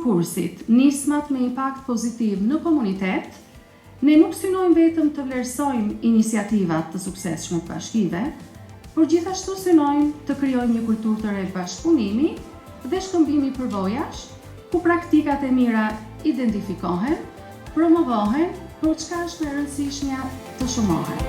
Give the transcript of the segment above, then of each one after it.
kursit, nismat me impakt pozitiv në komunitet, ne nuk synojmë vetëm të vlerësojmë iniciativat të suksesshme të bashkive, por gjithashtu synojmë të krijojmë një kulturë të re bashkëpunimi dhe shkëmbimi përvojash, ku praktikat e mira identifikohen, promovohen, por çka është e rëndësishmja të shumohen.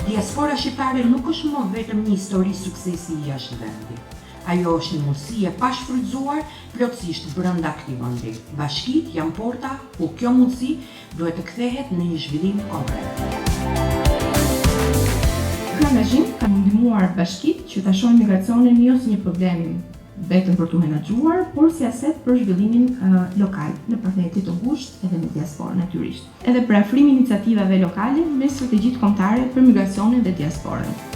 Diaspora shqiptare nuk është më vetëm një histori suksesi i jashtë vendit. Ajo është një mundësi e pashfrytzuar plotësisht brenda këtij vendi. Bashkitë janë porta ku kjo mundësi duhet të kthehet në një zhvillim konkret. Ky angazhim ka ndihmuar bashkitë që ta shohin migracionin jo si një problem vetëm për tu menaxhuar, por si aset për zhvillimin lokal në partneritetë të ngushtë edhe me diasporën natyrisht. Edhe për afrimin e iniciativave lokale me strategjitë kombëtare për migracionin dhe diasporën.